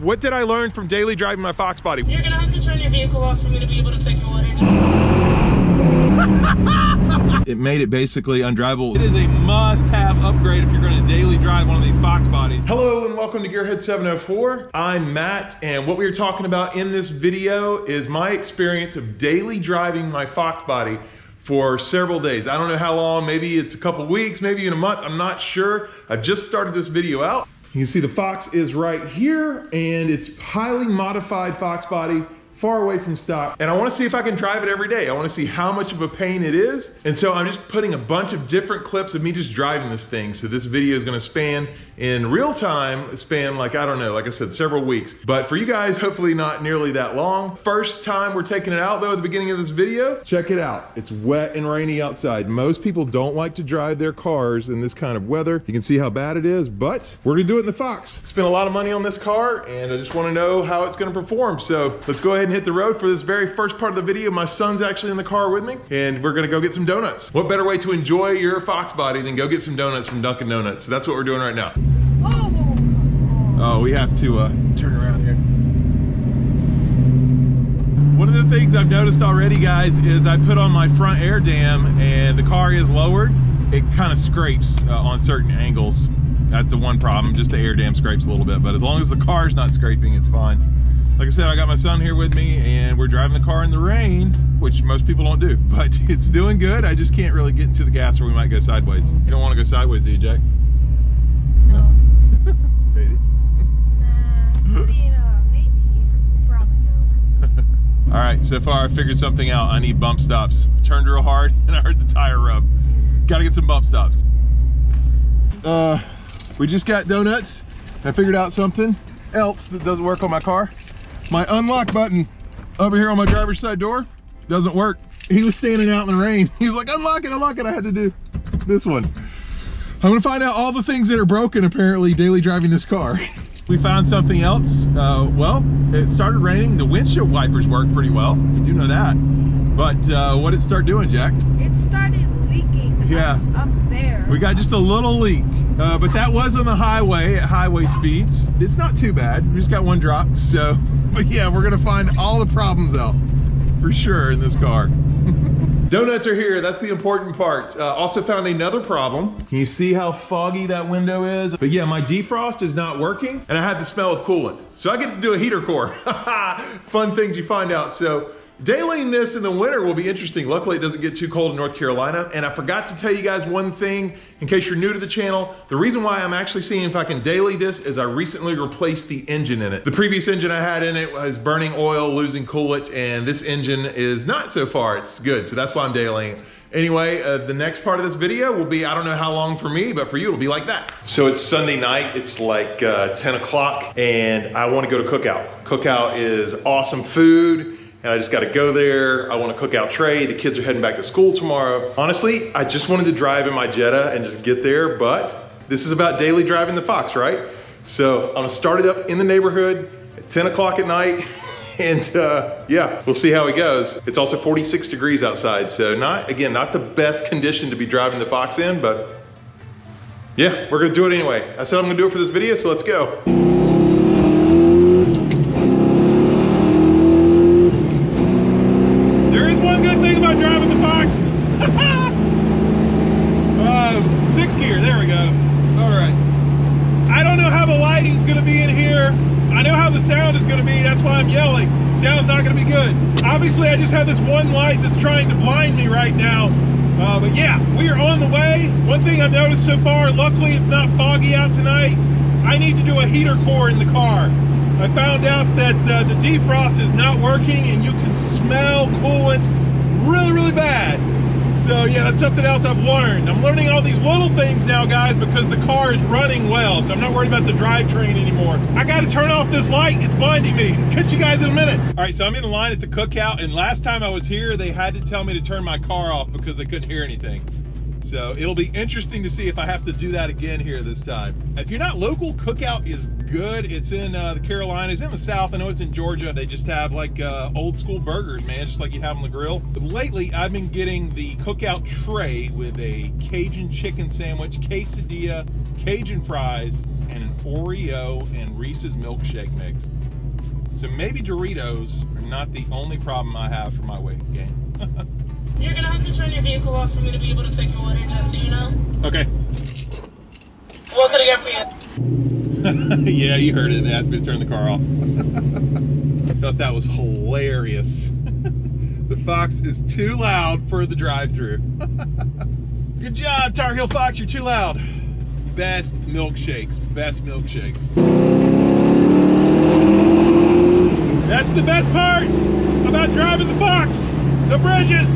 What did I learn from daily driving my Foxbody? You're gonna have to turn your vehicle off for me to be able to take your order. It made it basically undrivable. It is a must-have upgrade if you're going to daily drive one of these Foxbodies. Hello and welcome to Gearhead 704. I'm Matt, and what we are talking about in this video is my experience of daily driving my Foxbody for several days. I don't know how long, maybe it's a couple weeks, maybe in a month, I'm not sure. I've just started this video out. You can see the Fox is right here, and it's highly modified Foxbody, far away from stock. And I wanna see if I can drive it every day. I wanna see how much of a pain it is. And so I'm just putting a bunch of different clips of me just driving this thing. So this video is gonna span in real time, span like, I don't know, like I said, several weeks. But for you guys, hopefully not nearly that long. First time we're taking it out though at the beginning of this video. Check it out. It's wet and rainy outside. Most people don't like to drive their cars in this kind of weather. You can see how bad it is, but we're gonna do it in the Fox. Spent a lot of money on this car and I just wanna know how it's gonna perform. So let's go ahead and hit the road for this very first part of the video. My son's actually in the car with me and we're gonna go get some donuts. What better way to enjoy your Foxbody than go get some donuts from Dunkin' Donuts? So that's what we're doing right now. Oh, we have to turn around here. One of the things I've noticed already, guys, is I put on my front air dam and the car is lowered. It kind of scrapes on certain angles. That's the one problem, just the air dam scrapes a little bit, but as long as the car's not scraping, it's fine. Like I said, I got my son here with me and we're driving the car in the rain, which most people don't do, but it's doing good. I just can't really get into the gas or we might go sideways. You don't want to go sideways, do you, Jack? No. Maybe. Maybe, probably no. All right, so far I figured something out. I need bump stops. Turned real hard and I heard the tire rub. Gotta get some bump stops. We just got donuts. I figured out something else that doesn't work on my car. My unlock button over here on my driver's side door doesn't work. He was standing out in the rain. He's like, unlock it, unlock it. I had to do this one. I'm gonna find out all the things that are broken apparently daily driving this car. We found something else. Well, it started raining. The windshield wipers work pretty well. You do know that. But what did it start doing, Jack? It started leaking. Yeah. Up there. We got just a little leak. But that was on the highway at highway speeds. It's not too bad. We just got one drop. So, but yeah, we're gonna find all the problems out for sure in this car. Donuts are here, that's the important part. Also found another problem. Can you see how foggy that window is? But yeah, my defrost is not working and I had the smell of coolant. So I get to do a heater core. Fun things you find out. So dailying this in the winter will be interesting. Luckily, it doesn't get too cold in North Carolina. And I forgot to tell you guys one thing, in case you're new to the channel. The reason why I'm actually seeing if I can daily this is I recently replaced the engine in it. The previous engine I had in it was burning oil, losing coolant, and this engine is not so far. It's good, so that's why I'm dailying. Anyway, the next part of this video will be, I don't know how long for me, but for you, it'll be like that. So it's Sunday night, it's like 10 o'clock, and I wanna go to Cookout. Cookout is awesome food, and I just gotta go there. I want a cookout tray. The kids are heading back to school tomorrow. Honestly, I just wanted to drive in my Jetta and just get there, but this is about daily driving the Fox, right? So I'm gonna start it up in the neighborhood at 10 o'clock at night, and yeah, we'll see how it goes. It's also 46 degrees outside, so not the best condition to be driving the Fox in, but yeah, we're gonna do it anyway. I said I'm gonna do it for this video, so let's go. Driving the Fox. 6th gear, there we go. All right. I don't know how the lighting's gonna be in here. I know how the sound is gonna be, that's why I'm yelling. Sound's not gonna be good. Obviously, I just have this one light that's trying to blind me right now. But yeah, we are on the way. One thing I've noticed so far, luckily it's not foggy out tonight. I need to do a heater core in the car. I found out that the defrost is not working and you can smell coolant really bad. So yeah, that's something else I've learned. I'm learning all these little things now, guys, because the car is running well, so I'm not worried about the drivetrain anymore. I gotta turn off this light, it's blinding me. Catch you guys in a minute. All right, so I'm in line at the cookout, and last time I was here, they had to tell me to turn my car off because they couldn't hear anything. So it'll be interesting to see if I have to do that again here this time. If you're not local, Cookout is good. It's in the Carolinas, in the South. I know it's in Georgia. They just have like old school burgers, man, just like you have on the grill. But lately, I've been getting the Cookout tray with a Cajun chicken sandwich, quesadilla, Cajun fries, and an Oreo and Reese's milkshake mix. So maybe Doritos are not the only problem I have for my weight gain. You're gonna have to turn your vehicle off for me to be able to take your order, just so you know. Okay. What could I get for you? Yeah, you heard it. They asked me to turn the car off. I thought that was hilarious. The Fox is too loud for the drive-thru. Good job, TarheelFox. You're too loud. Best milkshakes. Best milkshakes. That's the best part about driving the Fox. The bridges.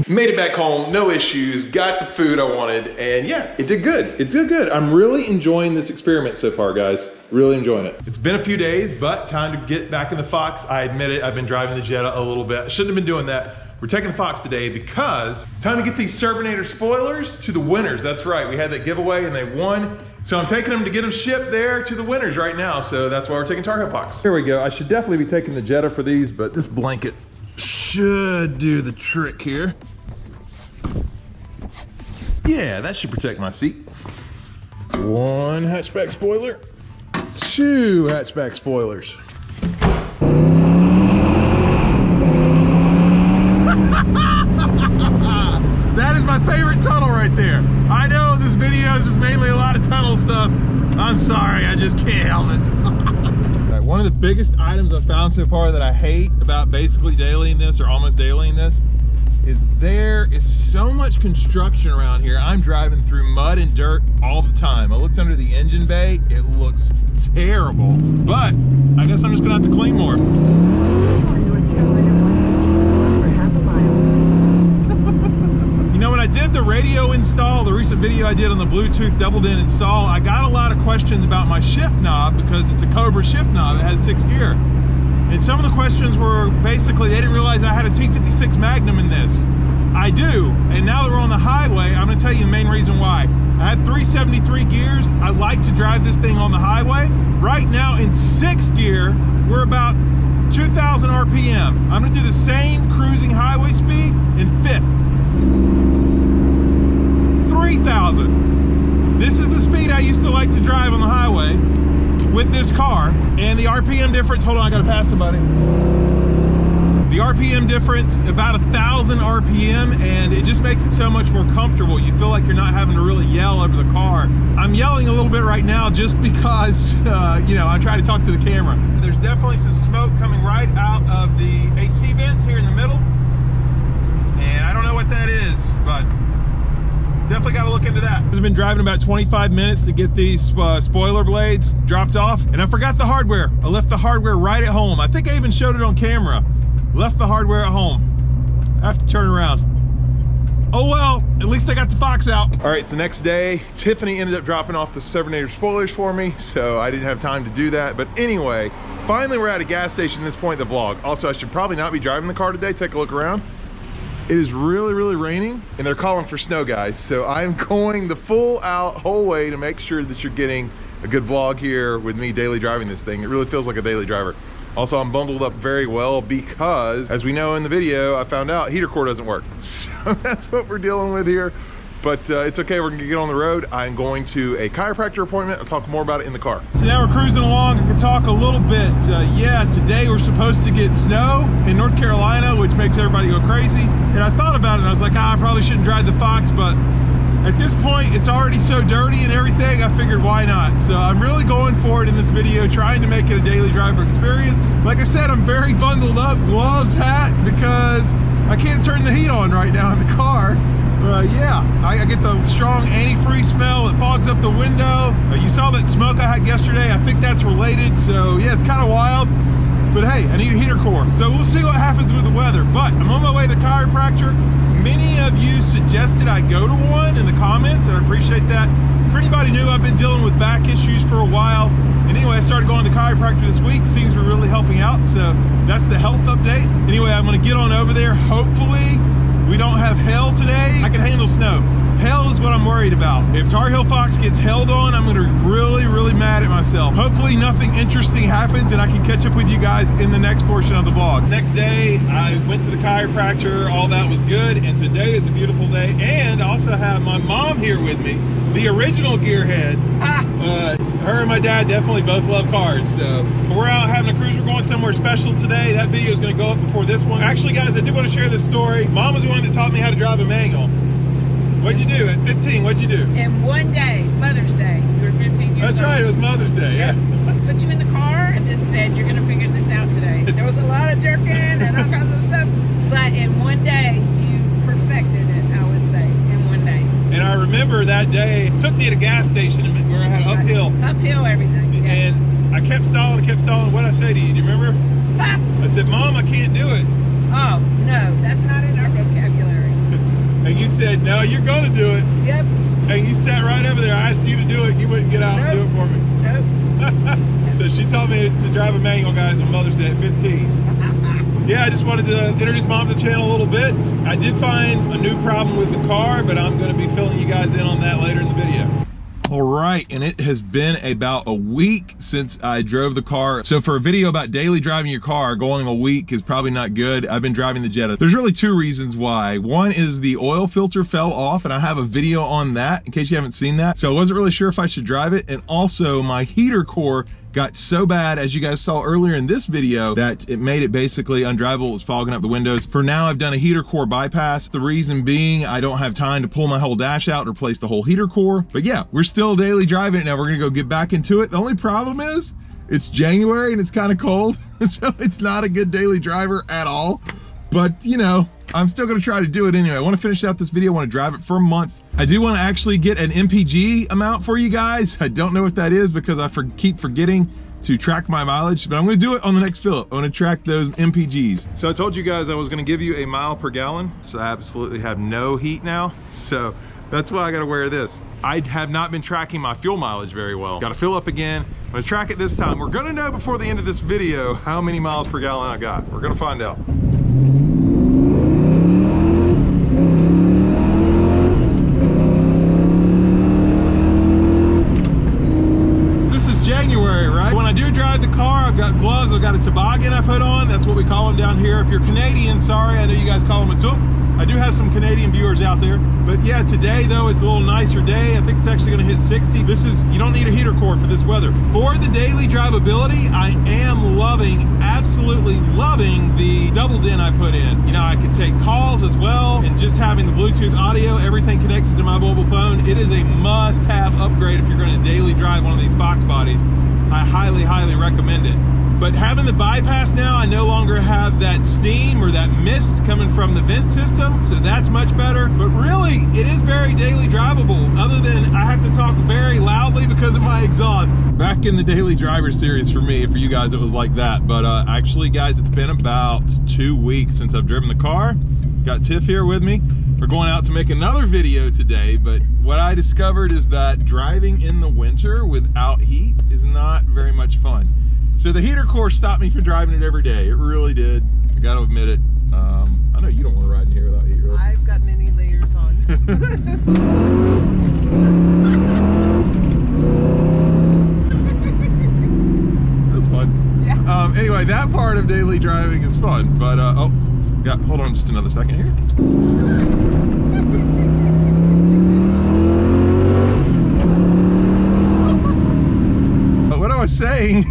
Made it back home, no issues, got the food I wanted, and yeah, it did good. It did good. I'm really enjoying this experiment so far, guys. Really enjoying it. It's been a few days, but time to get back in the Fox. I admit it, I've been driving the Jetta a little bit. Shouldn't have been doing that. We're taking the Fox today because it's time to get these Servinator spoilers to the winners. That's right, we had that giveaway and they won. So I'm taking them to get them shipped there to the winners right now. So that's why we're taking TarheelFox. Here we go. I should definitely be taking the Jetta for these, but this blanket should do the trick here. Yeah, that should protect my seat. 1 hatchback spoiler, 2 hatchback spoilers. That is my favorite tunnel right there. I know this video is just mainly a lot of tunnel stuff. I'm sorry, I just can't help it. Right, one of the biggest items I've found so far that I hate about basically dailying this or almost dailying this is there is so much construction around here. I'm driving through mud and dirt all the time. I looked under the engine bay, it looks terrible, but I guess I'm just gonna have to clean more. You know, when I did the radio install, the recent video I did on the Bluetooth double-din install, I got a lot of questions about my shift knob because it's a Cobra shift knob, it has 6 gear. And some of the questions were basically, they didn't realize I had a T56 Magnum in this. I do, and now that we're on the highway, I'm gonna tell you the main reason why. I had 373 gears. I like to drive this thing on the highway. Right now in 6 gear, we're about 2,000 RPM. I'm gonna do the same cruising highway speed in 5th. 3,000. This is the speed I used to like to drive on the highway with this car, and the RPM difference, hold on, I gotta pass somebody. The RPM difference, about 1,000 RPM, and it just makes it so much more comfortable. You feel like you're not having to really yell over the car. I'm yelling a little bit right now just because, you know, I try to talk to the camera. There's definitely some smoke coming right out of the AC vents here in the middle, and I don't know what that is, but definitely got to look into that. I've been driving about 25 minutes to get these spoiler blades dropped off, and I forgot the hardware. I left the hardware right at home. I think I even showed it on camera. Left the hardware at home. I have to turn around. Oh well, at least I got the Fox out. All right, it's the next day. Tiffany ended up dropping off the Servinator spoilers for me, so I didn't have time to do that. But anyway, finally we're at a gas station at this point in the vlog. Also, I should probably not be driving the car today. Take a look around. It is really, really raining, and they're calling for snow, guys. So I'm going the full out whole way to make sure that you're getting a good vlog here with me daily driving this thing. It really feels like a daily driver. Also, I'm bundled up very well because, as we know in the video, I found out heater core doesn't work. So that's what we're dealing with here. But it's okay, we're gonna get on the road. I'm going to a chiropractor appointment. I'll talk more about it in the car. So now we're cruising along. I can talk a little bit. Yeah, today we're supposed to get snow in North Carolina, which makes everybody go crazy. And I thought about it and I was like, I probably shouldn't drive the Fox, but at this point, it's already so dirty and everything, I figured why not? So I'm really going for it in this video, trying to make it a daily driver experience. Like I said, I'm very bundled up, gloves, hat, because I can't turn the heat on right now in the car. Yeah, I get the strong antifreeze smell. It fogs up the window. You saw that smoke I had yesterday. I think that's related. So yeah, it's kind of wild. But hey, I need a heater core. So we'll see what happens with the weather. But I'm on my way to the chiropractor. Many of you suggested I go to one in the comments, and I appreciate that. For anybody new, I've been dealing with back issues for a while. And anyway, I started going to the chiropractor this week. Seems to be really helping out. So that's the health update. Anyway, I'm gonna get on over there. Hopefully, we don't have hail today. I can handle snow. Hell is what I'm worried about. If TarheelFox gets held on, I'm gonna be really, really mad at myself. Hopefully nothing interesting happens and I can catch up with you guys in the next portion of the vlog. Next day, I went to the chiropractor, all that was good, and today is a beautiful day. And I also have my mom here with me, the original gearhead. Her and my dad definitely both love cars, so we're out having a cruise. We're going somewhere special today. That video is going to go up before this one. Actually, guys, I do want to share this story. Mom was the one that taught me how to drive a manual. What'd you do at 15? What'd you do? And one day, Mother's Day, you were 15 years old. That's right, it was Mother's Day, yeah. Put you in the car and just said, you're gonna figure this out today. There was a lot of jerking and all kinds of stuff, but in one day, you perfected it, I would say, in one day. And I remember that day, it took me at a gas station where I had uphill. Uphill everything, yeah. And I kept stalling. What'd I say to you, do you remember? I said, Mom, I can't do it. Oh, no, that's not in our vocabulary. And you said, no, you're gonna do it. Yep. And you sat right over there. I asked you to do it. You wouldn't get out and do it for me. Nope. So she taught me to drive a manual, guys, on Mother's Day at 15. Yeah, I just wanted to introduce Mom to the channel a little bit. I did find a new problem with the car, but I'm going to be filling you guys in on that later in the video. All right, and it has been about a week since I drove the car. So for a video about daily driving your car, going a week is probably not good. I've been driving the Jetta. There's really two reasons why. One is the oil filter fell off, and I have a video on that in case you haven't seen that. So I wasn't really sure if I should drive it. And also my heater core got so bad, as you guys saw earlier in this video, that it made it basically undrivable. It was fogging up the windows. For now, I've done a heater core bypass. The reason being, I don't have time to pull my whole dash out and replace the whole heater core. But yeah, we're still daily driving it now. We're gonna go get back into it. The only problem is, it's January and it's kind of cold, so it's not a good daily driver at all. But you know, I'm still gonna try to do it anyway. I wanna finish out this video. I wanna drive it for a month. I do want to actually get an MPG amount for you guys. I don't know what that is because I keep forgetting to track my mileage, but I'm going to do it on the next fill. I want to track those MPGs. So I told you guys I was going to give you a mile per gallon. So I absolutely have no heat now. So that's why I got to wear this. I have not been tracking my fuel mileage very well. Got to fill up again. I'm going to track it this time. We're going to know before the end of this video how many miles per gallon I got. We're going to find out. January, right? When I do drive the car, I've got gloves, I've got a toboggan I put on. That's what we call them down here. If you're Canadian, sorry, I know you guys call them a toque. I do have some Canadian viewers out there. But yeah, today though, it's a little nicer day. I think it's actually gonna hit 60. You don't need a heater core for this weather. For the daily drivability, I am absolutely loving the double din I put in. You know, I can take calls as well, and just having the Bluetooth audio, everything connects to my mobile phone. It is a must-have upgrade if you're gonna daily drive one of these Foxbodies. I highly, highly recommend it. But having the bypass now, I no longer have that steam or that mist coming from the vent system, so that's much better. But really, it is very daily drivable, other than I have to talk very loudly because of my exhaust. Back in the daily driver series for me, for you guys it was like that. But actually guys, it's been about 2 weeks since I've driven the car. Got Tiff here with me. We're going out to make another video today, but what I discovered is that driving in the winter without heat is not very much fun. So the heater core stopped me from driving it every day. It really did. I got to admit it. I know you don't want to ride in here without heat, really. I've got many layers on. That's fun. Yeah. Anyway, that part of daily driving is fun, but hold on just another second here. But what I was saying.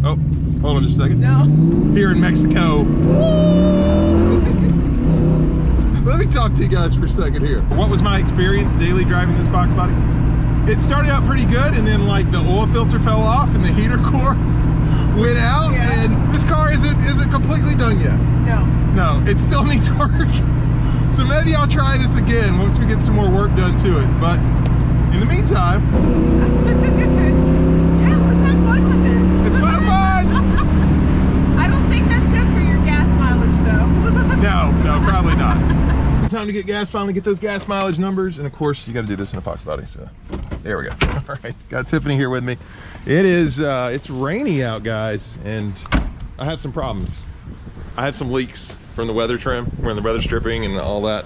Oh, hold on just a second. No. Here in Mexico. Let me talk to you guys for a second here. What was my experience daily driving this Foxbody? It started out pretty good, and then like the oil filter fell off and the heater core went out, yeah. And this car isn't completely done yet. No, it still needs work. So maybe I'll try this again once we get some more work done to it. But in the meantime, yeah, let's have fun with it. It's a lot of fun. I don't think that's good for your gas mileage though. No, probably not. Time to get gas, finally get those gas mileage numbers, and of course you got to do this in a Foxbody. So there we go. All right, got Tiffany here with me. It is it's rainy out, guys, and I have some problems. I have some leaks from the weather trim, when the weather stripping and all that.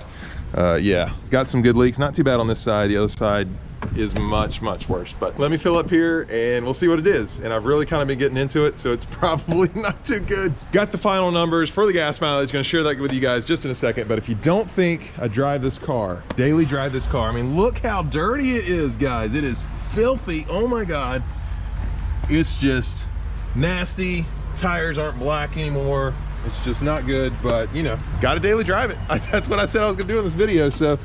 Yeah, got some good leaks. Not too bad on this side. The other side is much worse, but let me fill up here and we'll see what it is. And I've really kind of been getting into it, so it's probably not too good. Got the final numbers for the gas mileage. Gonna share that with you guys just in a second. But if you don't think I drive this car, daily drive this car, I mean, look how dirty it is, guys. It is filthy. Oh my God. It's just nasty. Tires aren't black anymore. It's just not good, but you know, gotta daily drive it. That's what I said I was gonna do in this video. So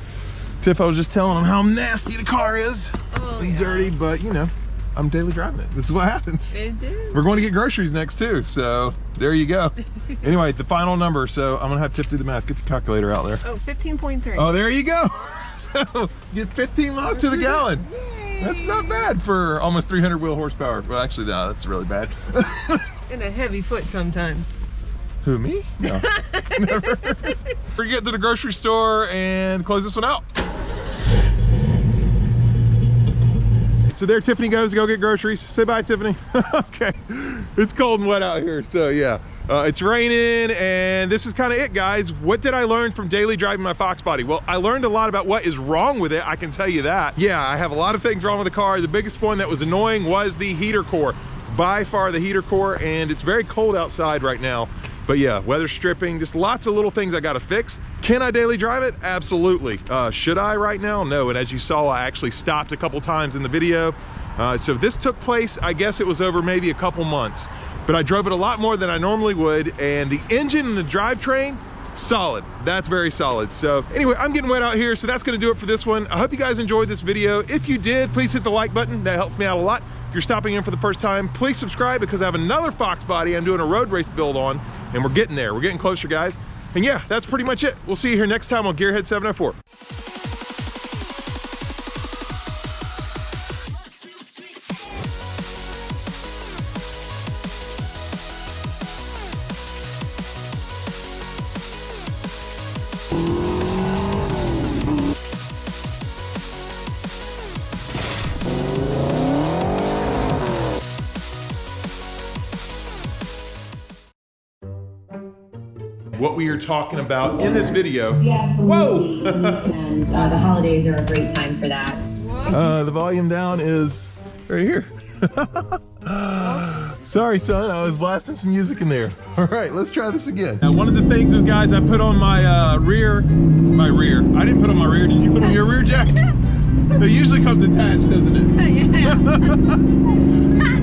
Tiff, I was just telling him how nasty the car is. And dirty, but you know, I'm daily driving it. This is what happens. It is. We're going to get groceries next too, so there you go. Anyway, the final number. So I'm gonna have Tiff do the math. Get the calculator out there. Oh, 15.3. Oh, there you go. So get 15 miles to the gallon. That's not bad for almost 300 wheel horsepower. Well, actually, no, that's really bad. And a heavy foot sometimes. Who, me? No, never. We're getting to the grocery store and close this one out. So there Tiffany goes to go get groceries. Say bye, Tiffany. Okay, it's cold and wet out here, so yeah. It's raining, and this is kind of it, guys. What did I learn from daily driving my Foxbody? Well, I learned a lot about what is wrong with it, I can tell you that. Yeah, I have a lot of things wrong with the car. The biggest one that was annoying was the heater core. By far the heater core, and it's very cold outside right now. But yeah, weather stripping, just lots of little things I gotta fix. Can I daily drive it? Absolutely. Should I right now? No, and as you saw, I actually stopped a couple times in the video. So this took place, I guess it was over maybe a couple months, but I drove it a lot more than I normally would, and the engine and the drivetrain, solid. That's very solid. So anyway, I'm getting wet out here, so that's gonna do it for this one. I hope you guys enjoyed this video. If you did, please hit the like button. That helps me out a lot. If you're stopping in for the first time, please subscribe, because I have another Foxbody I'm doing a road race build on, and we're getting there. We're getting closer, guys. And yeah, that's pretty much it. We'll see you here next time on Gearhead 704. What we are talking about in this video. Yeah, Whoa! And the holidays are a great time for that. The volume down is right here. Sorry, son, I was blasting some music in there. All right, let's try this again. Now, one of the things is, guys, I put on my rear. I didn't put on my rear. Did you put on your rear jacket? It usually comes attached, doesn't it? Yeah.